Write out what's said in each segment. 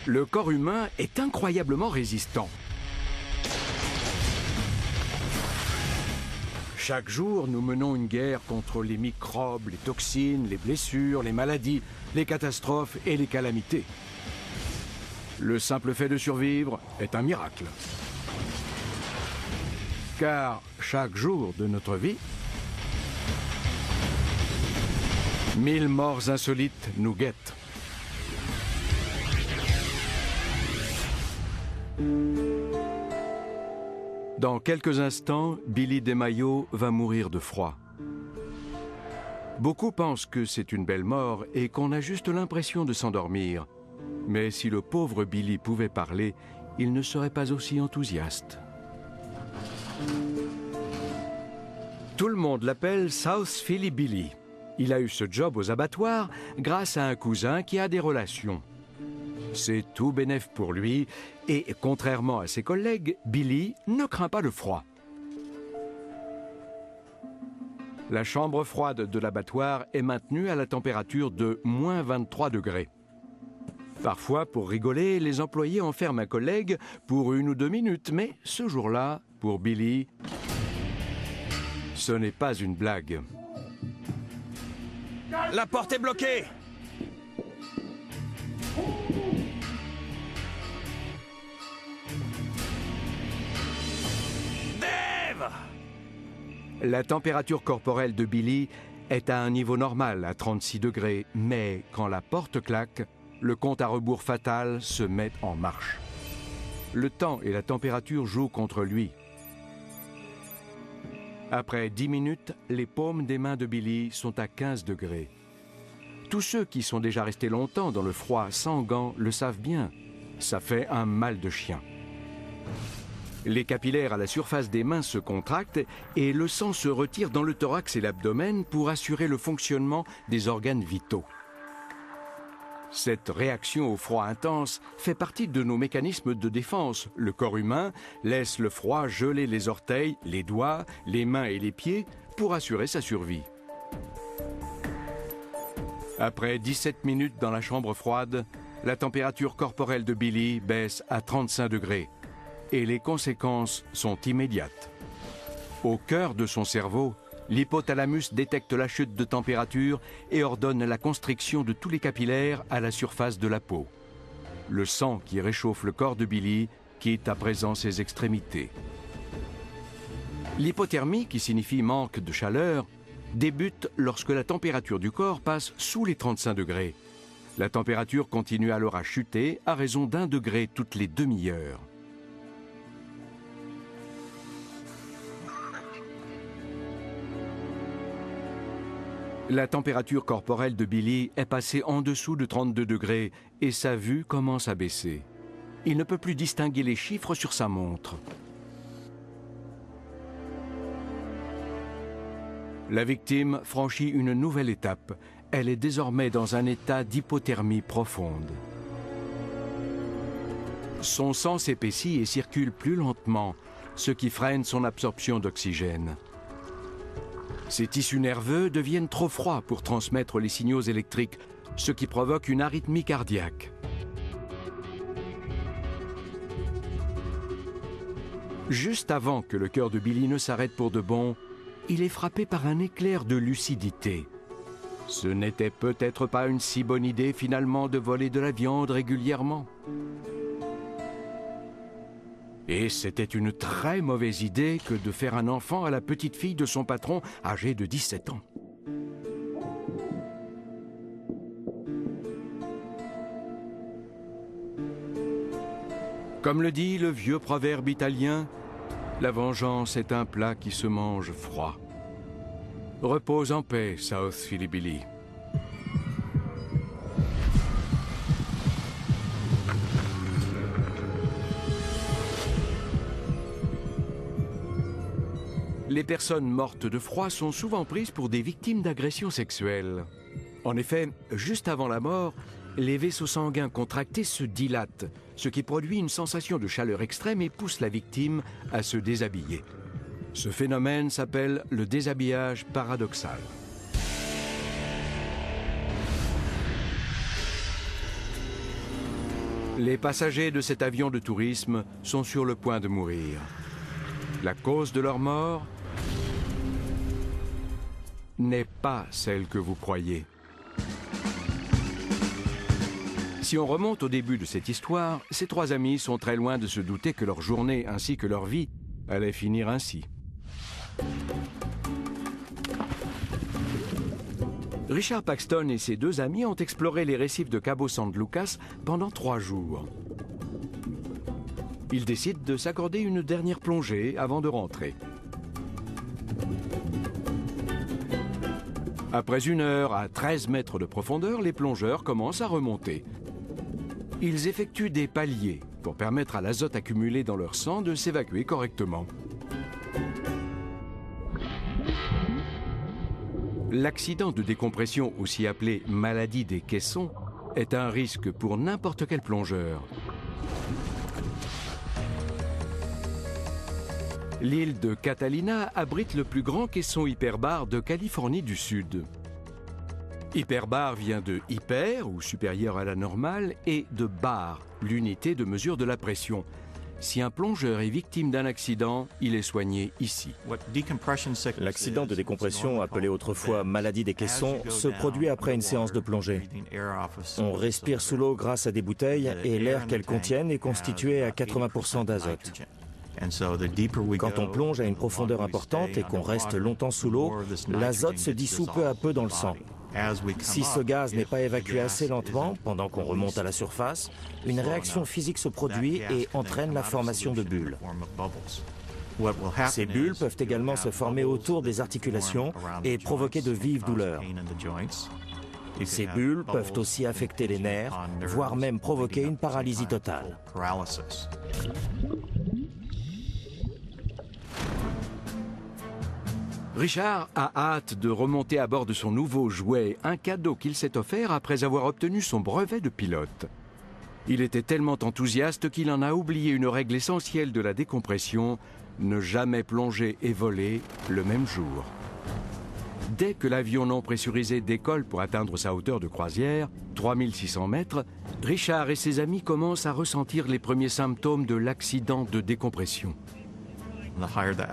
Le corps humain est incroyablement résistant. Chaque jour, nous menons une guerre contre les microbes, les toxines, les blessures, les maladies, les catastrophes et les calamités. Le simple fait de survivre est un miracle. Car chaque jour de notre vie, 1000 morts insolites nous guettent. Dans quelques instants, Billy Desmaillots va mourir de froid. Beaucoup pensent que c'est une belle mort et qu'on a juste l'impression de s'endormir. Mais si le pauvre Billy pouvait parler, il ne serait pas aussi enthousiaste. Tout le monde l'appelle South Philly Billy. Il a eu ce job aux abattoirs grâce à un cousin qui a des relations. C'est tout bénef pour lui et, contrairement à ses collègues, Billy ne craint pas le froid. La chambre froide de l'abattoir est maintenue à la température de moins 23 degrés. Parfois, pour rigoler, les employés enferment un collègue pour 1 ou 2 minutes, mais ce jour-là, pour Billy, ce n'est pas une blague. La porte est bloquée! Dave! La température corporelle de Billy est à un niveau normal, à 36 degrés, mais quand la porte claque, le compte à rebours fatal se met en marche. Le temps et la température jouent contre lui. Après 10 minutes, les paumes des mains de Billy sont à 15 degrés. Tous ceux qui sont déjà restés longtemps dans le froid sans gants le savent bien. Ça fait un mal de chien. Les capillaires à la surface des mains se contractent et le sang se retire dans le thorax et l'abdomen pour assurer le fonctionnement des organes vitaux. Cette réaction au froid intense fait partie de nos mécanismes de défense. Le corps humain laisse le froid geler les orteils, les doigts, les mains et les pieds pour assurer sa survie. Après 17 minutes dans la chambre froide, la température corporelle de Billy baisse à 35 degrés et les conséquences sont immédiates. Au cœur de son cerveau, l'hypothalamus détecte la chute de température et ordonne la constriction de tous les capillaires à la surface de la peau. Le sang qui réchauffe le corps de Billy quitte à présent ses extrémités. L'hypothermie, qui signifie manque de chaleur, débute lorsque la température du corps passe sous les 35 degrés. La température continue alors à chuter à raison d'1 degré toutes les demi-heures. La température corporelle de Billy est passée en dessous de 32 degrés et sa vue commence à baisser. Il ne peut plus distinguer les chiffres sur sa montre. La victime franchit une nouvelle étape. Elle est désormais dans un état d'hypothermie profonde. Son sang s'épaissit et circule plus lentement, ce qui freine son absorption d'oxygène. Ses tissus nerveux deviennent trop froids pour transmettre les signaux électriques, ce qui provoque une arythmie cardiaque. Juste avant que le cœur de Billy ne s'arrête pour de bon, il est frappé par un éclair de lucidité. Ce n'était peut-être pas une si bonne idée finalement de voler de la viande régulièrement. Et c'était une très mauvaise idée que de faire un enfant à la petite fille de son patron âgée de 17 ans. Comme le dit le vieux proverbe italien, la vengeance est un plat qui se mange froid. Repose en paix, South Philly Billy. Les personnes mortes de froid sont souvent prises pour des victimes d'agressions sexuelles. En effet, juste avant la mort, les vaisseaux sanguins contractés se dilatent, ce qui produit une sensation de chaleur extrême et pousse la victime à se déshabiller. Ce phénomène s'appelle le déshabillage paradoxal. Les passagers de cet avion de tourisme sont sur le point de mourir. La cause de leur mort n'est pas celle que vous croyez. Si on remonte au début de cette histoire, ces trois amis sont très loin de se douter que leur journée ainsi que leur vie allait finir ainsi. Richard Paxton et ses deux amis ont exploré les récifs de Cabo San Lucas pendant 3 jours. Ils décident de s'accorder une dernière plongée avant de rentrer. Après 1 heure à 13 mètres de profondeur, les plongeurs commencent à remonter. Ils effectuent des paliers pour permettre à l'azote accumulé dans leur sang de s'évacuer correctement. L'accident de décompression, aussi appelé maladie des caissons, est un risque pour n'importe quel plongeur. L'île de Catalina abrite le plus grand caisson hyperbar de Californie du Sud. Hyperbar vient de hyper, ou supérieur à la normale, et de bar, l'unité de mesure de la pression. Si un plongeur est victime d'un accident, il est soigné ici. L'accident de décompression, appelé autrefois maladie des caissons, se produit après une séance de plongée. On respire sous l'eau grâce à des bouteilles et l'air qu'elles contiennent est constitué à 80% d'azote. Quand on plonge à une profondeur importante et qu'on reste longtemps sous l'eau, l'azote se dissout peu à peu dans le sang. Si ce gaz n'est pas évacué assez lentement pendant qu'on remonte à la surface, une réaction physique se produit et entraîne la formation de bulles. Ces bulles peuvent également se former autour des articulations et provoquer de vives douleurs. Ces bulles peuvent aussi affecter les nerfs, voire même provoquer une paralysie totale. Richard a hâte de remonter à bord de son nouveau jouet, un cadeau qu'il s'est offert après avoir obtenu son brevet de pilote. Il était tellement enthousiaste qu'il en a oublié une règle essentielle de la décompression, ne jamais plonger et voler le même jour. Dès que l'avion non pressurisé décolle pour atteindre sa hauteur de croisière, 3600 mètres, Richard et ses amis commencent à ressentir les premiers symptômes de l'accident de décompression.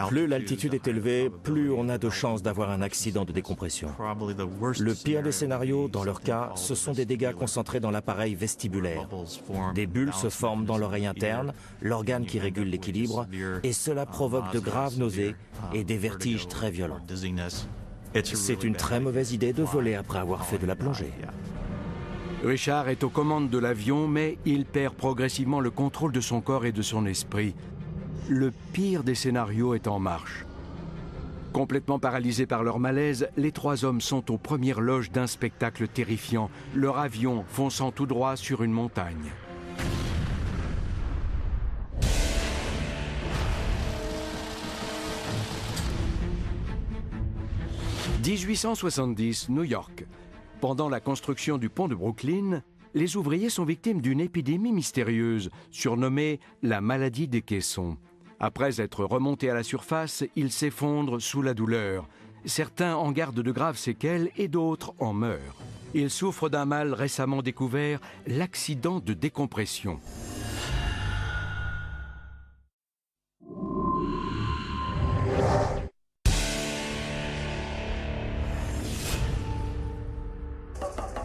Plus l'altitude est élevée, plus on a de chances d'avoir un accident de décompression. Le pire des scénarios, dans leur cas, ce sont des dégâts concentrés dans l'appareil vestibulaire. Des bulles se forment dans l'oreille interne, l'organe qui régule l'équilibre, et cela provoque de graves nausées et des vertiges très violents. C'est une très mauvaise idée de voler après avoir fait de la plongée. Richard est aux commandes de l'avion, mais il perd progressivement le contrôle de son corps et de son esprit. Le pire des scénarios est en marche. Complètement paralysés par leur malaise, les trois hommes sont aux premières loges d'un spectacle terrifiant, leur avion fonçant tout droit sur une montagne. « 1870, New York. Pendant la construction du pont de Brooklyn, les ouvriers sont victimes d'une épidémie mystérieuse, surnommée la maladie des caissons. Après être remontés à la surface, ils s'effondrent sous la douleur. Certains en gardent de graves séquelles et d'autres en meurent. Ils souffrent d'un mal récemment découvert, l'accident de décompression.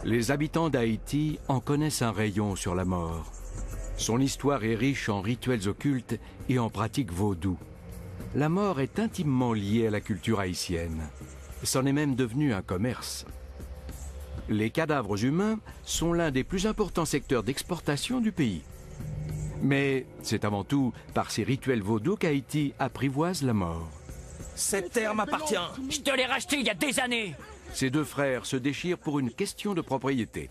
Les habitants d'Haïti en connaissent un rayon sur la mort. Son histoire est riche en rituels occultes et en pratiques vaudou. La mort est intimement liée à la culture haïtienne. C'en est même devenu un commerce. Les cadavres humains sont l'un des plus importants secteurs d'exportation du pays. Mais c'est avant tout par ces rituels vaudous qu'Haïti apprivoise la mort. Cette terre m'appartient. Je te l'ai racheté il y a des années. Ces deux frères se déchirent pour une question de propriété.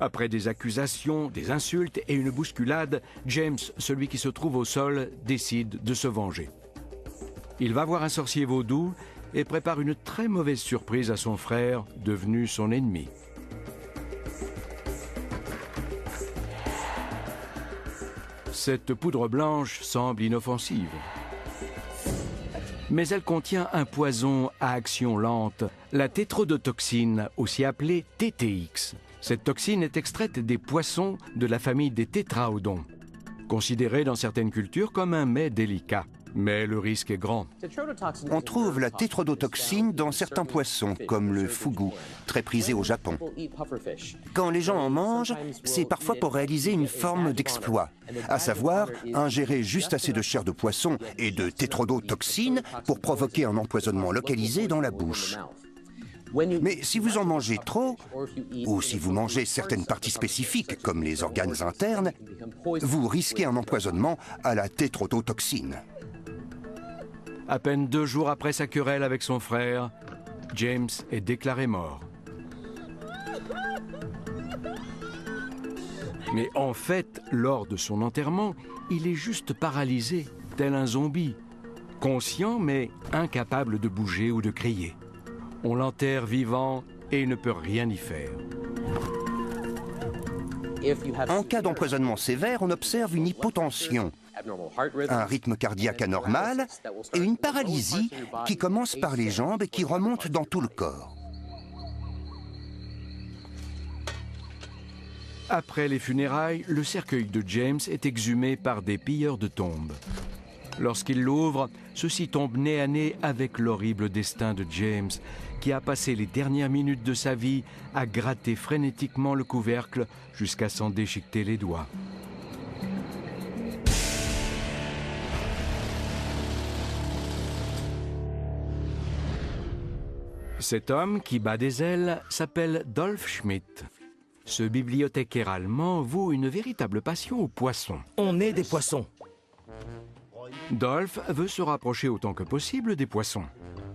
Après des accusations, des insultes et une bousculade, James, celui qui se trouve au sol, décide de se venger. Il va voir un sorcier vaudou et prépare une très mauvaise surprise à son frère, devenu son ennemi. Cette poudre blanche semble inoffensive. Mais elle contient un poison à action lente, la tétrodotoxine, aussi appelée TTX. Cette toxine est extraite des poissons de la famille des tétraodons, considérée dans certaines cultures comme un mets délicat. Mais le risque est grand. On trouve la tétrodotoxine dans certains poissons, comme le fugu, très prisé au Japon. Quand les gens en mangent, c'est parfois pour réaliser une forme d'exploit, à savoir ingérer juste assez de chair de poisson et de tétrodotoxine pour provoquer un empoisonnement localisé dans la bouche. Mais si vous en mangez trop, ou si vous mangez certaines parties spécifiques, comme les organes internes, vous risquez un empoisonnement à la tétrodotoxine. À peine 2 jours après sa querelle avec son frère, James est déclaré mort. Mais en fait, lors de son enterrement, il est juste paralysé, tel un zombie, conscient mais incapable de bouger ou de crier. On l'enterre vivant et il ne peut rien y faire. En cas d'empoisonnement sévère, on observe une hypotension, un rythme cardiaque anormal et une paralysie qui commence par les jambes et qui remonte dans tout le corps. Après les funérailles, le cercueil de James est exhumé par des pilleurs de tombes. Lorsqu'ils l'ouvrent, ceux-ci tombent nez à nez avec l'horrible destin de James, qui a passé les dernières minutes de sa vie à gratter frénétiquement le couvercle jusqu'à s'en déchiqueter les doigts. Cet homme qui bat des ailes s'appelle Dolph Schmidt. Ce bibliothécaire allemand voue une véritable passion aux poissons. On est des poissons. Dolph veut se rapprocher autant que possible des poissons.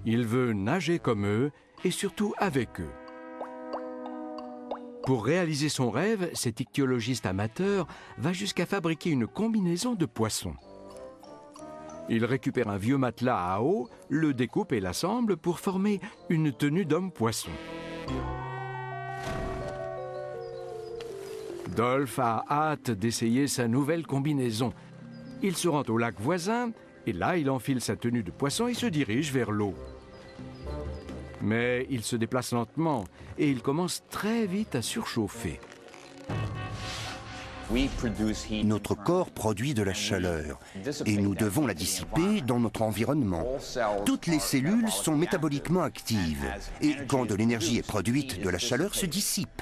Il veut nager comme eux et surtout avec eux. Pour réaliser son rêve, cet ichthyologiste amateur va jusqu'à fabriquer une combinaison de poissons. Il récupère un vieux matelas à eau, le découpe et l'assemble pour former une tenue d'homme-poisson. Dolph a hâte d'essayer sa nouvelle combinaison. Il se rend au lac voisin et là, il enfile sa tenue de poisson et se dirige vers l'eau. Mais il se déplace lentement et il commence très vite à surchauffer. Notre corps produit de la chaleur et nous devons la dissiper dans notre environnement. Toutes les cellules sont métaboliquement actives et quand de l'énergie est produite, de la chaleur se dissipe.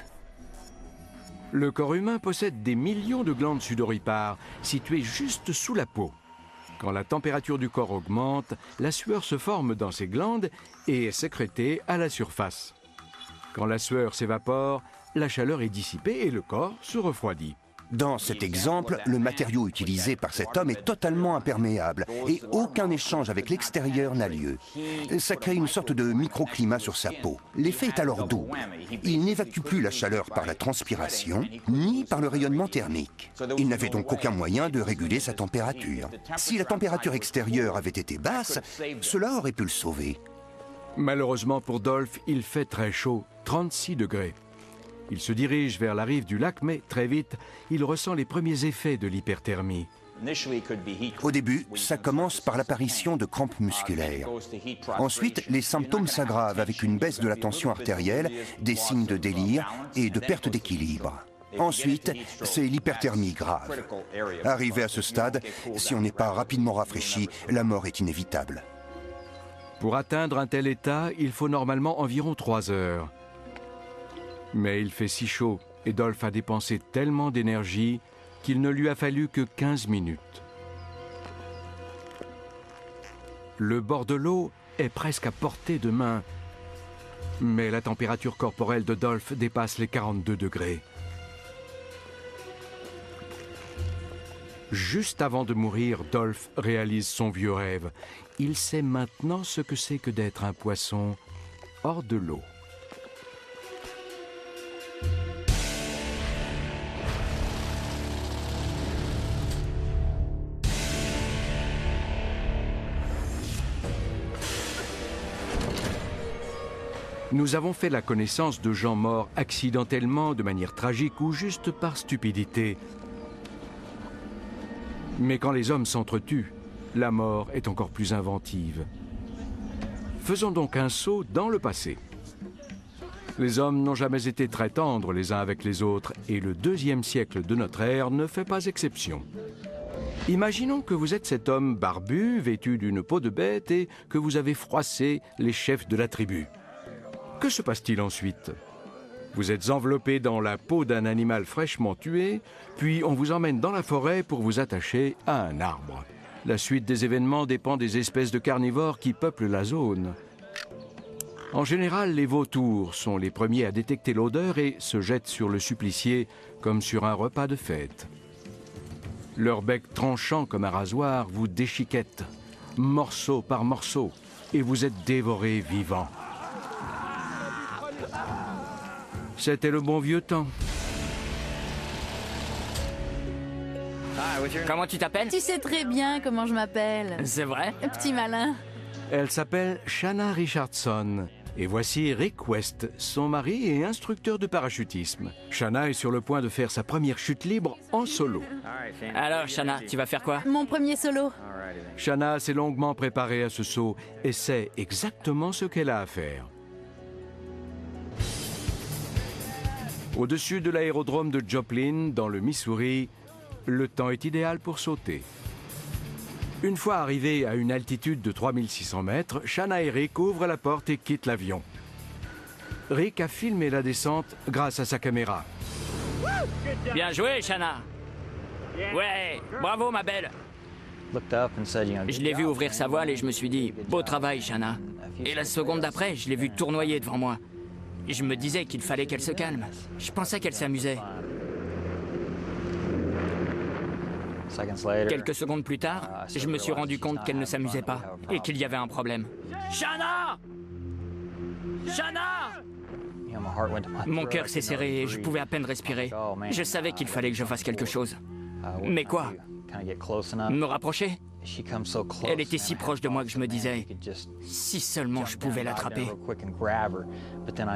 Le corps humain possède des millions de glandes sudoripares situées juste sous la peau. Quand la température du corps augmente, la sueur se forme dans ces glandes et est sécrétée à la surface. Quand la sueur s'évapore, la chaleur est dissipée et le corps se refroidit. Dans cet exemple, le matériau utilisé par cet homme est totalement imperméable et aucun échange avec l'extérieur n'a lieu. Ça crée une sorte de microclimat sur sa peau. L'effet est alors doux. Il n'évacue plus la chaleur par la transpiration, ni par le rayonnement thermique. Il n'avait donc aucun moyen de réguler sa température. Si la température extérieure avait été basse, cela aurait pu le sauver. Malheureusement pour Dolph, il fait très chaud, 36 degrés. Il se dirige vers la rive du lac, mais très vite, il ressent les premiers effets de l'hyperthermie. Au début, ça commence par l'apparition de crampes musculaires. Ensuite, les symptômes s'aggravent avec une baisse de la tension artérielle, des signes de délire et de perte d'équilibre. Ensuite, c'est l'hyperthermie grave. Arrivé à ce stade, si on n'est pas rapidement rafraîchi, la mort est inévitable. Pour atteindre un tel état, il faut normalement environ 3 heures. Mais il fait si chaud et Dolph a dépensé tellement d'énergie qu'il ne lui a fallu que 15 minutes. Le bord de l'eau est presque à portée de main, mais la température corporelle de Dolph dépasse les 42 degrés. Juste avant de mourir, Dolph réalise son vieux rêve. Il sait maintenant ce que c'est que d'être un poisson hors de l'eau. Nous avons fait la connaissance de gens morts accidentellement, de manière tragique ou juste par stupidité. Mais quand les hommes s'entretuent, la mort est encore plus inventive. Faisons donc un saut dans le passé. Les hommes n'ont jamais été très tendres les uns avec les autres, et le 2e siècle de notre ère ne fait pas exception. Imaginons que vous êtes cet homme barbu, vêtu d'une peau de bête, et que vous avez froissé les chefs de la tribu. Que se passe-t-il ensuite? Vous êtes enveloppé dans la peau d'un animal fraîchement tué, puis on vous emmène dans la forêt pour vous attacher à un arbre. La suite des événements dépend des espèces de carnivores qui peuplent la zone. En général, les vautours sont les premiers à détecter l'odeur et se jettent sur le supplicié comme sur un repas de fête. Leur bec tranchant comme un rasoir vous déchiquette, morceau par morceau, et vous êtes dévoré vivant. C'était le bon vieux temps. Comment tu t'appelles? Tu sais très bien comment je m'appelle. C'est vrai? Petit malin. Elle s'appelle Shanna Richardson. Et voici Rick West, son mari et instructeur de parachutisme. Shanna est sur le point de faire sa première chute libre en solo. Alors, Shanna, tu vas faire quoi? Mon premier solo. Shanna s'est longuement préparée à ce saut et sait exactement ce qu'elle a à faire. Au-dessus de l'aérodrome de Joplin, dans le Missouri, le temps est idéal pour sauter. Une fois arrivés à une altitude de 3600 mètres, Shanna et Rick ouvrent la porte et quittent l'avion. Rick a filmé la descente grâce à sa caméra. Bien joué, Shanna. Ouais, bravo, ma belle. Je l'ai vu ouvrir sa voile et je me suis dit, beau travail, Shanna. Et la seconde d'après, je l'ai vu tournoyer devant moi. Je me disais qu'il fallait qu'elle se calme. Je pensais qu'elle s'amusait. Quelques secondes plus tard, je me suis rendu compte qu'elle ne s'amusait pas et qu'il y avait un problème. Shanna! Shanna! Mon cœur s'est serré et je pouvais à peine respirer. Je savais qu'il fallait que je fasse quelque chose. Mais quoi? Me rapprocher? Elle était si proche de moi que je me disais, si seulement je pouvais l'attraper.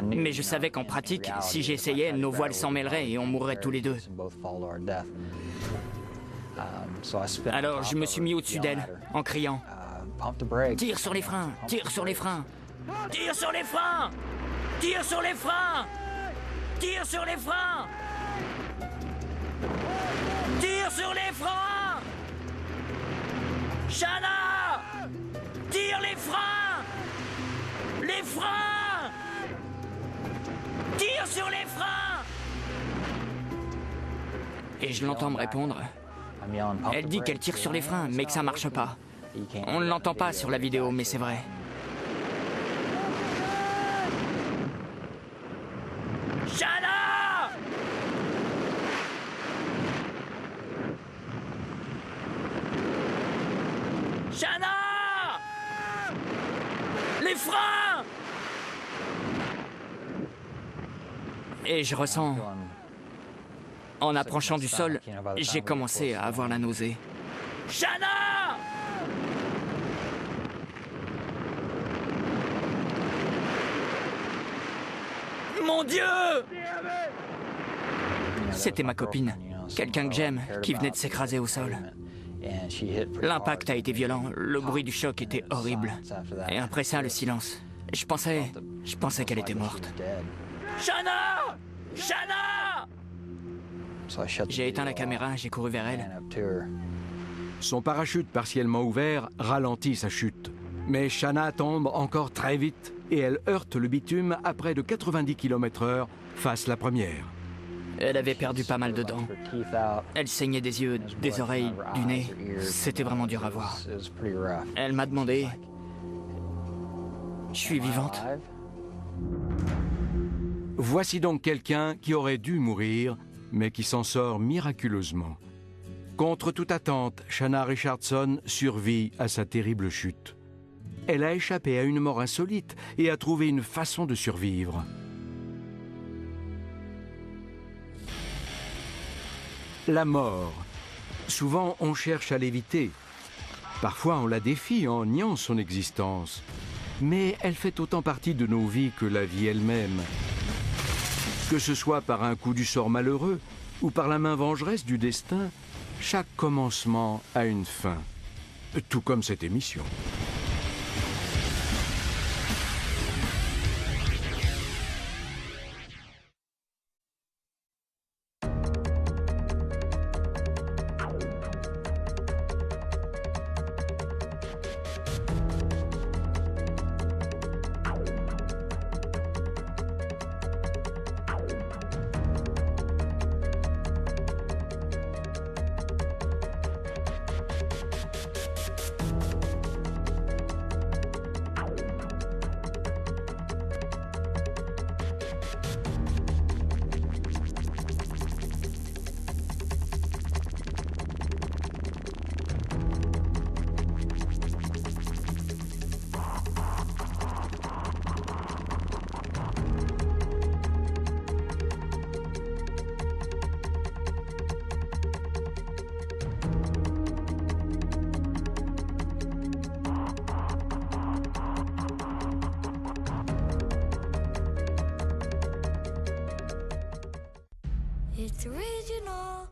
Mais je savais qu'en pratique, si j'essayais, nos voiles s'en mêleraient et on mourrait tous les deux. Alors je me suis mis au-dessus d'elle, en criant, tire sur les freins, tire sur les freins, tire sur les freins, tire sur les freins, tire sur les freins, tire sur les freins. Shanna! Tire les freins! Les freins! Tire sur les freins! Et je l'entends me répondre. Elle dit qu'elle tire sur les freins, mais que ça marche pas. On ne l'entend pas sur la vidéo, mais c'est vrai. Shanna! Shanna! Les freins! Et je ressens... En approchant du sol, j'ai commencé à avoir la nausée. Shanna! Mon Dieu! C'était ma copine, quelqu'un que j'aime, qui venait de s'écraser au sol. L'impact a été violent, le bruit du choc était horrible. Et après ça, le silence. Je pensais qu'elle était morte. Shanna! Shanna! J'ai éteint la caméra, j'ai couru vers elle. Son parachute partiellement ouvert ralentit sa chute. Mais Shanna tombe encore très vite et elle heurte le bitume à près de 90 km/h face la première. Elle avait perdu pas mal de dents. Elle saignait des yeux, des oreilles, du nez. C'était vraiment dur à voir. Elle m'a demandé... Je suis vivante? Voici donc quelqu'un qui aurait dû mourir, mais qui s'en sort miraculeusement. Contre toute attente, Shanna Richardson survit à sa terrible chute. Elle a échappé à une mort insolite et a trouvé une façon de survivre. La mort. Souvent, on cherche à l'éviter. Parfois, on la défie en niant son existence. Mais elle fait autant partie de nos vies que la vie elle-même. Que ce soit par un coup du sort malheureux ou par la main vengeresse du destin, chaque commencement a une fin. Tout comme cette émission. It's original.